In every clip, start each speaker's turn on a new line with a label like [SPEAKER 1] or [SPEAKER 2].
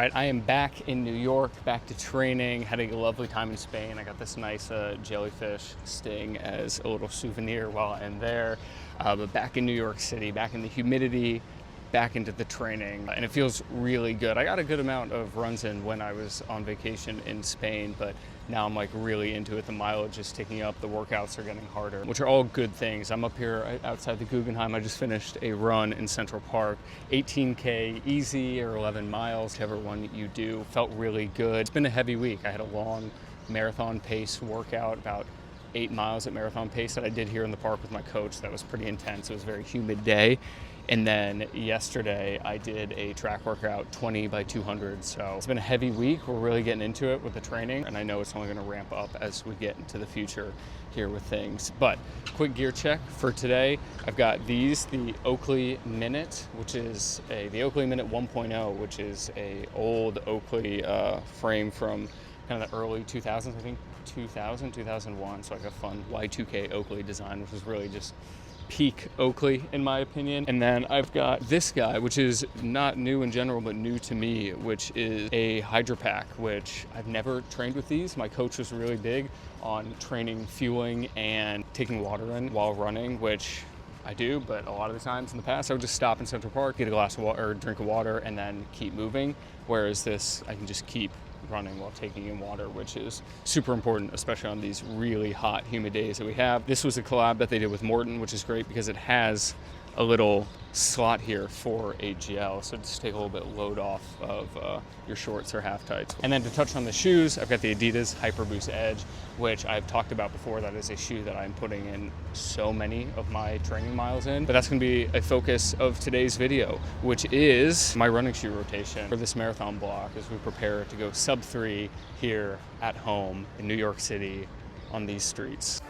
[SPEAKER 1] right, I am back in New York, back to training, had a lovely time in Spain. I got this nice jellyfish sting as a little souvenir while I'm there. But back in New York City, back in the humidity, back into the training, and it feels really good. I got a good amount of runs in when I was on vacation in Spain, but now I'm like really into it. The mileage is ticking up, the workouts are getting harder, which are all good things. I'm up here outside the Guggenheim. I just finished a run in Central Park, 18K easy or 11 miles, whichever one you do. Felt really good. It's been a heavy week. I had a long marathon pace workout, about 8 miles at marathon pace that I did here in the park with my coach. That was pretty intense. It was a very humid day. And then yesterday I did a track workout, 20 by 200. So it's been a heavy week. We're really getting into it with the training, and I know it's only gonna ramp up as we get into the future here with things. But quick gear check for today. I've got these, the Oakley Minute, which is the Oakley Minute 1.0, which is a old Oakley frame from kind of the early 2000s, I think 2001. So like a fun Y2K Oakley design, which is really just peak Oakley in my opinion. And then I've got this guy, which is not new in general, but new to me, which is a Hydro Pack, which I've never trained with these. My coach was really big on training, fueling, and taking water in while running, which I do, but a lot of the times in the past, I would just stop in Central Park, get a glass of water or drink of water, and then keep moving. Whereas this, I can just keep running while taking in water, which is super important, especially on these really hot, humid days that we have. This was a collab that they did with Morton, which is great because it has a little slot here for a gel, so just take a little bit load off of your shorts or half tights. And then to touch on the shoes, I've got the Adidas Hyperboost Edge, which I've talked about before. That is a shoe that I'm putting in so many of my training miles in, but that's gonna be a focus of today's video, which is my running shoe rotation for this marathon block as we prepare to go sub 3 here at home in New York City on these streets.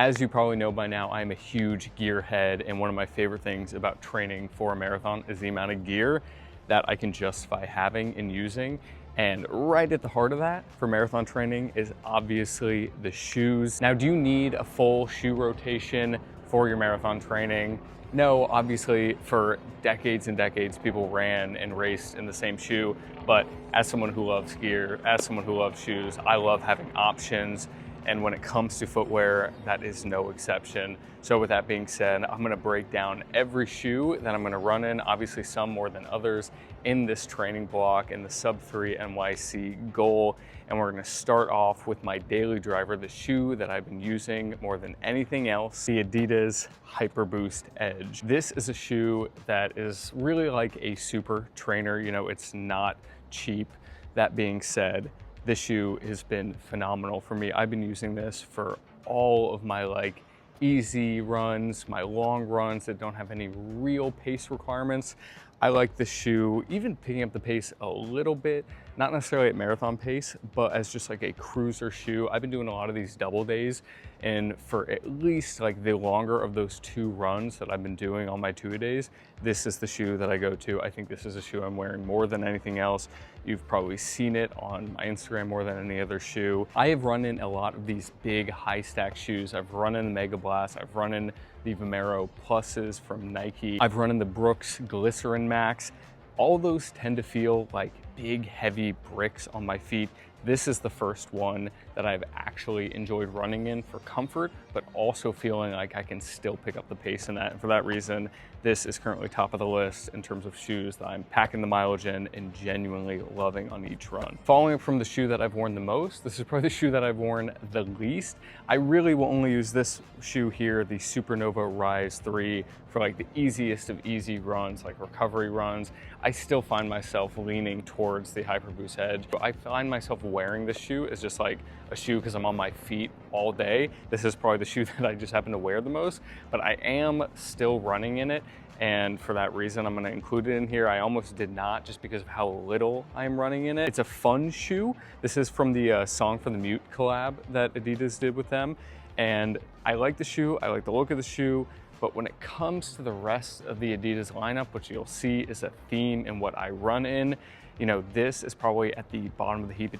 [SPEAKER 1] As you probably know by now, I'm a huge gear head, and one of my favorite things about training for a marathon is the amount of gear that I can justify having and using. And right at the heart of that for marathon training is obviously the shoes. Now, do you need a full shoe rotation for your marathon training? No, obviously for decades and decades, people ran and raced in the same shoe. But as someone who loves gear, as someone who loves shoes, I love having options. And when it comes to footwear, that is no exception. So with that being said, I'm gonna break down every shoe that I'm gonna run in, obviously some more than others, in this training block in the sub 3 NYC goal. And we're gonna start off with my daily driver, the shoe that I've been using more than anything else, the Adidas Hyperboost Edge. This is a shoe that is really like a super trainer. You know, it's not cheap. That being said, this shoe has been phenomenal for me. I've been using this for all of my like easy runs, my long runs that don't have any real pace requirements. I like this shoe, even picking up the pace a little bit, not necessarily at marathon pace, but as just like a cruiser shoe. I've been doing a lot of these double days, and for at least like the longer of those 2 runs that I've been doing on my 2-a-days, this is the shoe that I go to. I think this is a shoe I'm wearing more than anything else. You've probably seen it on my Instagram more than any other shoe. I have run in a lot of these big high stack shoes. I've run in the Mega Blast, I've run in the Vomero Pluses from Nike, I've run in the Brooks Glycerin Max. All those tend to feel like big, heavy bricks on my feet. This is the first one that I've actually enjoyed running in for comfort, but also feeling like I can still pick up the pace in that. And for that reason, this is currently top of the list in terms of shoes that I'm packing the mileage in and genuinely loving on each run. Following up from the shoe that I've worn the most, this is probably the shoe that I've worn the least. I really will only use this shoe here, the Supernova Rise 3, for like the easiest of easy runs, like recovery runs. I still find myself leaning towards the Hyperboost Edge. I find myself wearing this shoe as just like a shoe because I'm on my feet all day. This is probably the shoe that I just happen to wear the most, but I am still running in it. And for that reason, I'm gonna include it in here. I almost did not just because of how little I'm running in it. It's a fun shoe. This is from the Song for the Mute collab that Adidas did with them. And I like the shoe, I like the look of the shoe, but when it comes to the rest of the Adidas lineup, which you'll see is a theme in what I run in, you know, this is probably at the bottom of the heap.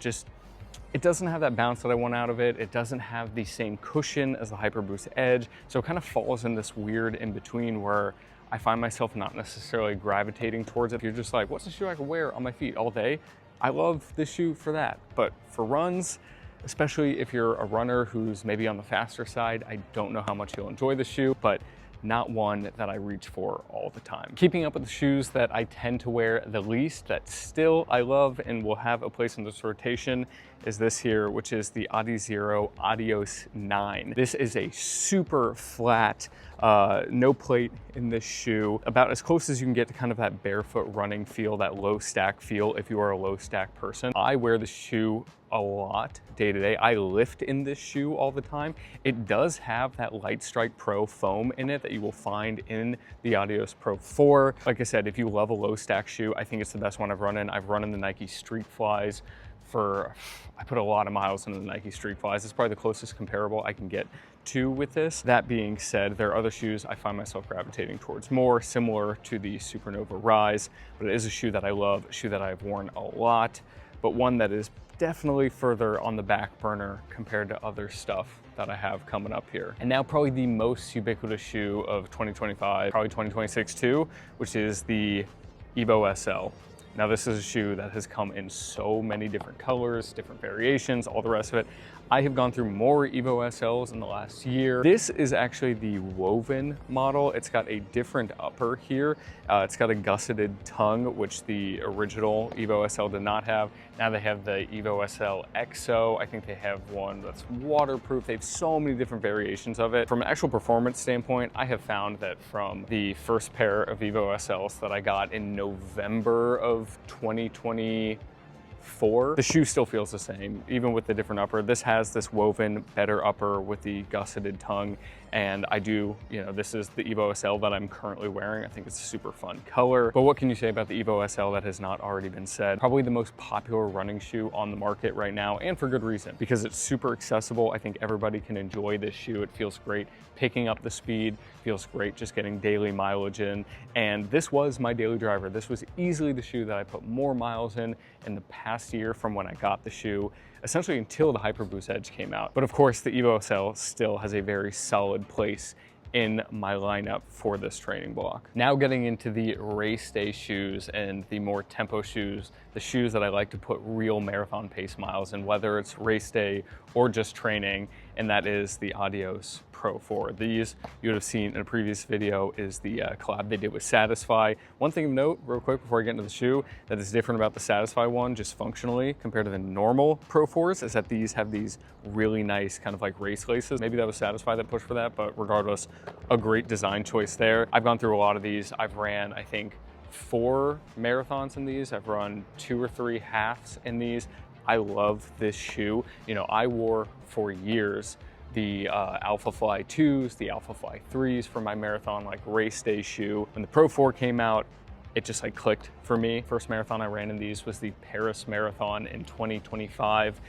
[SPEAKER 1] it doesn't have that bounce that I want out of it. It doesn't have the same cushion as the Hyperboost Edge. So it kind of falls in this weird in between where I find myself not necessarily gravitating towards it. If you're just like, what's a shoe I can wear on my feet all day? I love this shoe for that. But for runs, especially if you're a runner who's maybe on the faster side, I don't know how much you'll enjoy the shoe, but not one that I reach for all the time. Keeping up with the shoes that I tend to wear the least, that still I love and will have a place in this rotation, is this here, which is the Adizero Adios 9. This is a super flat, no plate in this shoe, about as close as you can get to kind of that barefoot running feel, that low stack feel if you are a low stack person. I wear this shoe a lot day to day. I lift in this shoe all the time. It does have that Light Strike Pro foam in it that you will find in the Adios Pro 4. Like I said, if you love a low stack shoe, I think it's the best one I've run in. I've run in the Nike Street Flies I put a lot of miles into the Nike Street Flies. It's probably the closest comparable I can get to with this. That being said, there are other shoes I find myself gravitating towards more, similar to the Supernova Rise, but it is a shoe that I love, a shoe that I've worn a lot, but one that is definitely further on the back burner compared to other stuff that I have coming up here. And now probably the most ubiquitous shoe of 2025, probably 2026 too, which is the Evo SL. Now this is a shoe that has come in so many different colors, different variations, all the rest of it. I have gone through more Evo SLs in the last year. This is actually the woven model. It's got a different upper here. It's got a gusseted tongue, which the original Evo SL did not have. Now they have the Evo SL EXO. I think they have one that's waterproof. They have so many different variations of it. From an actual performance standpoint, I have found that from the first pair of Evo SLs that I got in November of 2024, the shoe still feels the same, even with the different upper. This has this woven better upper with the gusseted tongue, and I do, this is the Evo SL that I'm currently wearing. I think it's a super fun color. But what can you say about the Evo SL that has not already been said? Probably the most popular running shoe on the market right now, and for good reason, because it's super accessible. I think everybody can enjoy this shoe. It feels great picking up the speed, feels great just getting daily mileage in. And this was my daily driver. This was easily the shoe that I put more miles in the past year from when I got the shoe, essentially until the Hyperboost Edge came out. But of course, the Evo SL still has a very solid place in my lineup for this training block. Now getting into the race day shoes and the more tempo shoes, the shoes that I like to put real marathon pace miles in, whether it's race day or just training, and that is the Adios Pro 4. These you would have seen in a previous video is the collab they did with Satisfy. One thing of note, real quick before I get into the shoe, that is different about the Satisfy one, just functionally compared to the normal Pro 4s, is that these have these really nice kind of like race laces. Maybe that was Satisfy that pushed for that, but regardless, a great design choice there. I've gone through a lot of these. I've ran, I think, 4 marathons in these. I've run 2 or 3 halves in these. I love this shoe. I wore for years the Alpha Fly 2s, the Alpha Fly 3s for my marathon like race day shoe. When the Pro 4 came out, it just like clicked for me. First marathon I ran in these was the Paris Marathon in 2025.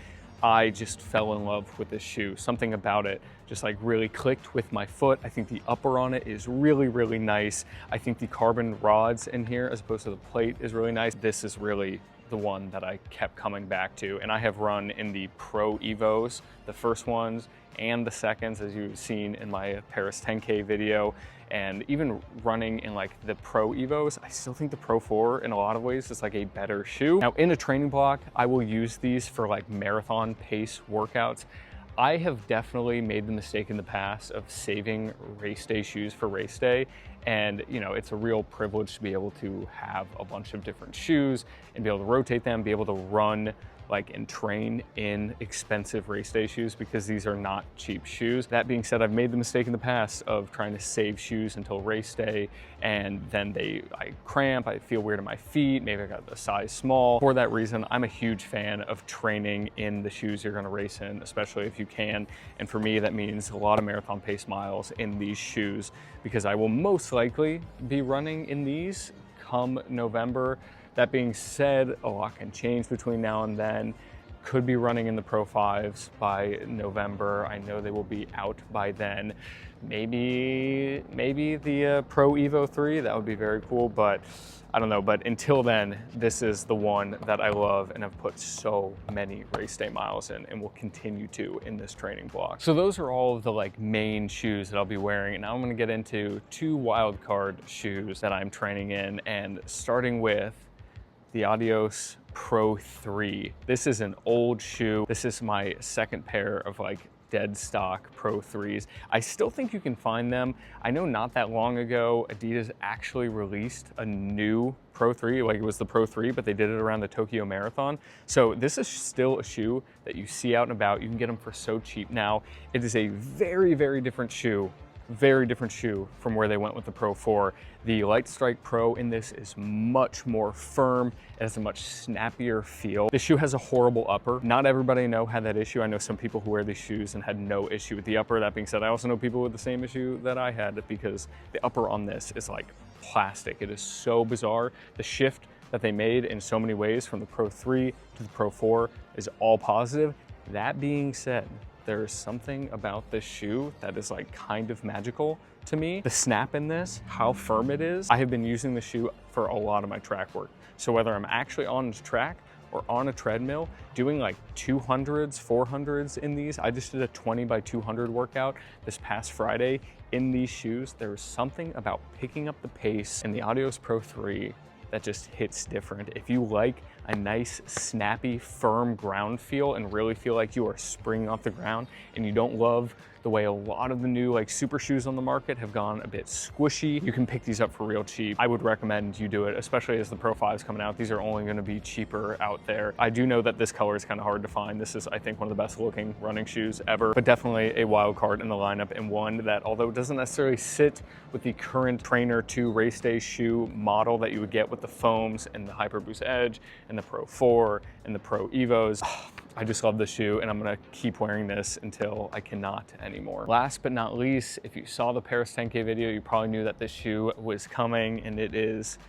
[SPEAKER 1] I just fell in love with this shoe. Something about it just like really clicked with my foot. I think the upper on it is really, really nice. I think the carbon rods in here as opposed to the plate is really nice. This is really the one that I kept coming back to. And I have run in the Pro Evos, the first ones and the seconds, as you've seen in my Paris 10K video. And even running in like the Pro Evos, I still think the Pro 4 in a lot of ways is like a better shoe. Now in a training block, I will use these for like marathon pace workouts. I have definitely made the mistake in the past of saving race day shoes for race day. And it's a real privilege to be able to have a bunch of different shoes and be able to rotate them, be able to run and train in expensive race day shoes, because these are not cheap shoes. That being said, I've made the mistake in the past of trying to save shoes until race day, and then I cramp, I feel weird in my feet, maybe I got the size small. For that reason, I'm a huge fan of training in the shoes you're gonna race in, especially if you can. And for me, that means a lot of marathon pace miles in these shoes, because I will most likely be running in these come November. That being said, a lot can change between now and then. Could be running in the Pro 5s by November. I know they will be out by then. Maybe the Pro Evo 3, that would be very cool, but I don't know. But until then, this is the one that I love and have put so many race day miles in and will continue to in this training block. So those are all of the like main shoes that I'll be wearing. And now I'm gonna get into 2 wildcard shoes that I'm training in, and starting with the Adios Pro 3. This is an old shoe. This is my second pair of like dead stock Pro 3s. I still think you can find them. I know not that long ago, Adidas actually released a new Pro 3, like it was the Pro 3, but they did it around the Tokyo Marathon. So this is still a shoe that you see out and about. You can get them for so cheap now. It is a very, very different shoe. Very different shoe from where they went with the Pro 4. The Light Strike Pro in this is much more firm. It has a much snappier feel. This shoe has a horrible upper. Not everybody I know had that issue. I know some people who wear these shoes and had no issue with the upper. That being said, I also know people with the same issue that I had, because the upper on this is like plastic. It is so bizarre. The shift that they made in so many ways from the Pro 3 to the Pro 4 is all positive. That being said, there's something about this shoe that is like kind of magical to me. The snap in this, how firm it is. I have been using the shoe for a lot of my track work. So whether I'm actually on the track or on a treadmill, doing like 200s, 400s in these. I just did a 20 by 200 workout this past Friday in these shoes. There is something about picking up the pace in the Adios Pro 3 that just hits different. If you like a nice, snappy, firm ground feel and really feel like you are springing off the ground, and you don't love the way a lot of the new like super shoes on the market have gone a bit squishy, you can pick these up for real cheap. I would recommend you do it, especially as the Pro 5's coming out. These are only gonna be cheaper out there. I do know that this color is kind of hard to find. This is, I think, one of the best looking running shoes ever, but definitely a wild card in the lineup, and one that, although it doesn't necessarily sit with the current Trainer 2 race day shoe model that you would get with the foams and the Hyperboost Edge and the Pro 4 and the Pro Evos, I just love this shoe, and I'm gonna keep wearing this until I cannot anymore. Last but not least, if you saw the Paris 10K video, you probably knew that this shoe was coming, and it is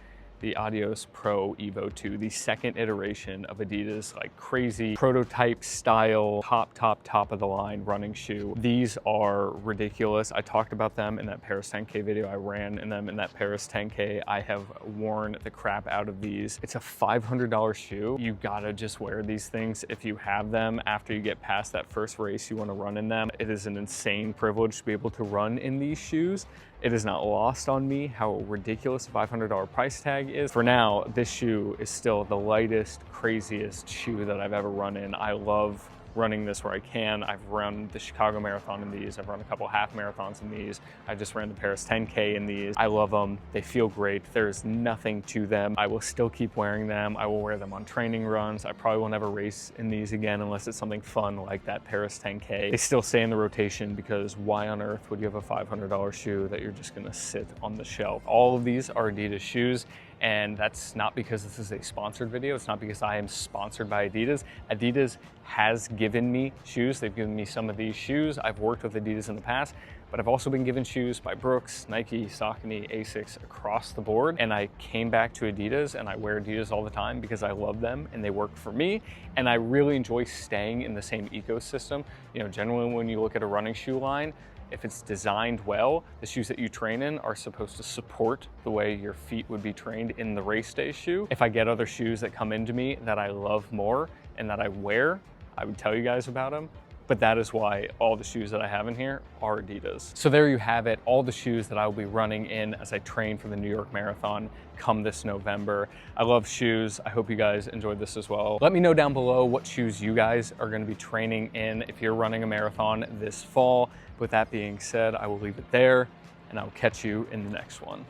[SPEAKER 1] the Adios Pro Evo 2, the second iteration of Adidas like crazy prototype style, top of the line running shoe. These are ridiculous. I talked about them in that Paris 10K video. I ran in them in that Paris 10K. I have worn the crap out of these. It's a $500 shoe. You gotta just wear these things if you have them after you get past that first race you wanna run in them. It is an insane privilege to be able to run in these shoes. It is not lost on me how ridiculous a $500 price tag is. For now, this shoe is still the lightest, craziest shoe that I've ever run in. I love running this where I can. I've run the Chicago Marathon in these. I've run a couple half marathons in these. I just ran the Paris 10K in these. I love them. They feel great. There's nothing to them. I will still keep wearing them. I will wear them on training runs. I probably will never race in these again unless it's something fun like that Paris 10K. They still stay in the rotation, because why on earth would you have a $500 shoe that you're just gonna sit on the shelf? All of these are Adidas shoes. And that's not because this is a sponsored video. It's not because I am sponsored by Adidas. Adidas has given me shoes. They've given me some of these shoes. I've worked with Adidas in the past, but I've also been given shoes by Brooks, Nike, Saucony, Asics, across the board. And I came back to Adidas, and I wear Adidas all the time because I love them and they work for me. And I really enjoy staying in the same ecosystem. You know, generally when you look at a running shoe line, if it's designed well, the shoes that you train in are supposed to support the way your feet would be trained in the race day shoe. If I get other shoes that come into me that I love more and that I wear, I would tell you guys about them. But that is why all the shoes that I have in here are Adidas. So there you have it, all the shoes that I will be running in as I train for the New York Marathon come this November. I love shoes. I hope you guys enjoyed this as well. Let me know down below what shoes you guys are gonna be training in if you're running a marathon this fall. With that being said, I will leave it there, and I will catch you in the next one.